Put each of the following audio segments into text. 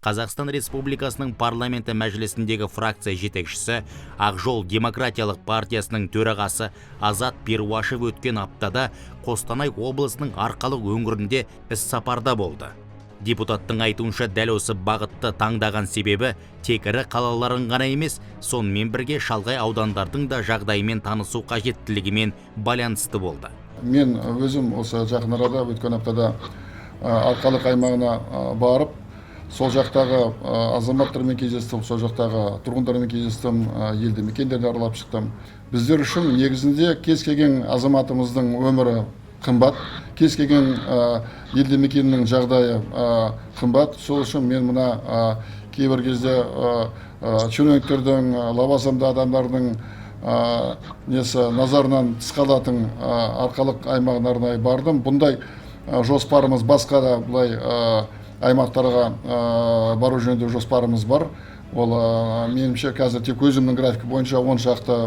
Қазақстан Республикасының парламенті мәжілісіндегі фракция жетекшісі Ақжол демократиялық партиясының төрағасы Азат Перуашев өткен аптада Қостанай облысының Арқалық өңірінде іс-сапарда болды. Депутаттың айтуынша дәл осы бағытты таңдаған себебі тек ірі қалаларын ғана емес, сонымен бірге шалғай аудандардың да жағдайымен танысу қажеттілігімен байланысты болды. Мен өзім осы жақын арада өткен аптада Арқалық аймағына барып, сол жақтағы азаматтармен кездестім, сол жақтағы тұрғындармен кездестім, елді мекендерді аралап шықтым. Біздер үшін негізінде кез келген азаматымыздың өмірі қымбат, кез келген елді мекеннің жағдайы қымбат. Сол үшін мен мына кейбір кезде чиновниктердің, лауазымды адамдардың назарынан тыс қалатын Арқалық аймағына арнайы бардым. Бұндай жоспарымыз басқа да бұлай аймақтарға бару жөнінде жоспарымыз бар. Ол меніңше қазір тек өзімнің график бойынша 10 шақты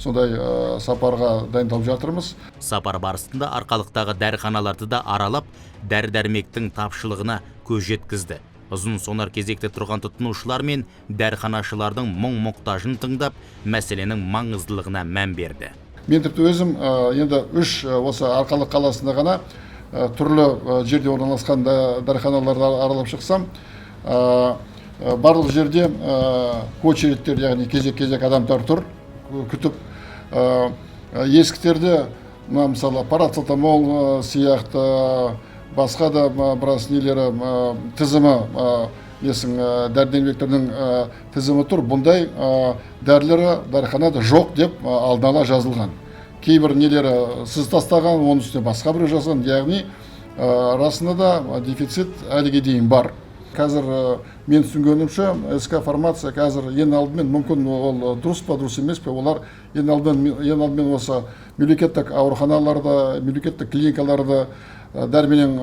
сондай сапарға дайындалып жатырмыз. Сапар барысында Арқалықтағы дәріханаларды да аралап, дәрі-дәрмектің тапшылығына көз жеткізді. Ұзын сонар кезекте тұрған тұтынушылар мен дәріханашылардың мұң-мұқтажын тыңдап, мәселенің маңыздылығына мән берді. Мен тіпті өзім енді осы Арқалық қаласында ғана түрлі жерде орналасқан дәріханаларды аралап шықсам, барлық жерде очередтер, яғни кезек-кезек адамдар тұр, күтіп. Есіктерде, мысалы, парацетамол сияқты, басқа да біраз нелері тізімі, дәрі-дәрмектердің тізімі тұр. Бұндай дәрілері дәріханада жоқ деп алдын ала жазылған. Кейбір нелері сіз тастаған, оның үстіне басқа бір жазған, яғни расында да дефицит әліге дейін бар. Қазір мен түсінгенімше, СК фармация қазір ең алдымен, мүмкін ол дұрыс па, дұрыс емес пе, олар ең алдымен осы мемлекеттік ауруханаларды, мемлекеттік клиникаларды дәріменен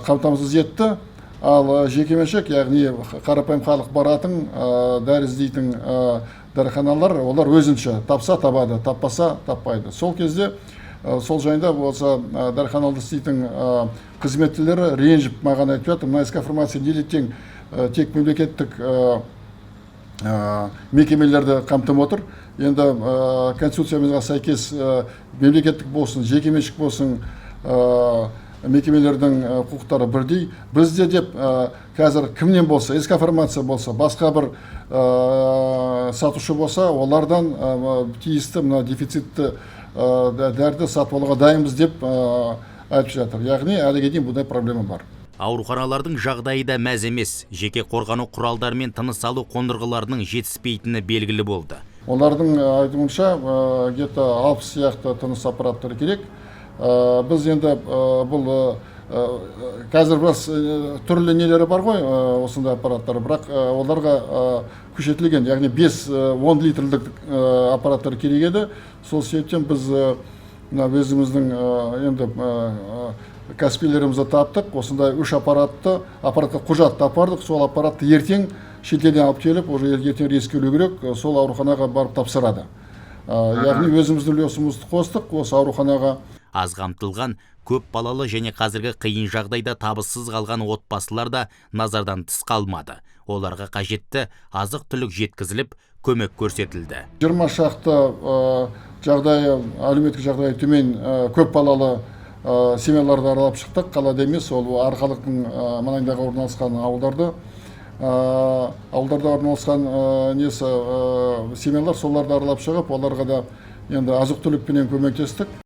қамтамасыз етті. Ал жекеменшік, яғни қарапайым халық баратын, дәрі іздейтін дәріханалар, олар өзінше тапса табады, таппаса таппайды. Сол кезде сол жайында осы дәріханалды істейтін қызметшілері ренжіп маған айтып жатыр, мына СК фармация неліктен тек мемлекеттік мекемелерді қамтып отыр. Енді конституциямызға сәйкес мемлекеттік болсын, жекеменшік болсын, мекемелердің құқықтары бірдей. Бізде деп қазір кімнен болса, СК фармация болса, басқа бір сатушы болса, олардан тиісті дефицитті дәрді сатып алуға дайынбыз деп айтып жатыр. Яғни әліге дейін бұндай проблема бар. Ауруханалардың жағдайы да мәз емес. Жеке қорғану құралдары мен тыныс алу қондырғыларының жетіспейтіні белгілі болды. Олардың айтуынша где-то 60 сияқты тыныс аппараттары керек. Біз енді бұл қазір біз түрлі нелері бар ғой, осындай аппараттар, бірақ оларға күшейтілген, яғни 5-10 литрлік аппараттар керек еді. Сол себептен біз өзіміздің енді кәсіпкерлерімізді таптық, осындай 3 аппаратқа құжат апардық. Сол аппаратты ертең шетелден алып келіп, уже ертең рейс келу керек, сол ауруханаға барып тапсырады. Яғни өзіміздің үлесімізді қостық осы ауруханаға. Аз қамтылған, көп балалы және қазіргі қиын жағдайда табыссыз қалған отбасылар да назардан тыс қалмады. Оларға қажетті азық-түлік жеткізіліп, көмек көрсетілді. 20 шақты жағдайы, әлеуметтік жағдайы төмен көп балалы семьяларды аралап шықтық. Қалада емес, ол Арқалықтың маңайындағы орналасқан ауылдарда орналасқан семьялар, соларды аралап шығып, оларға да енді азық-түлікпенен көмектестік.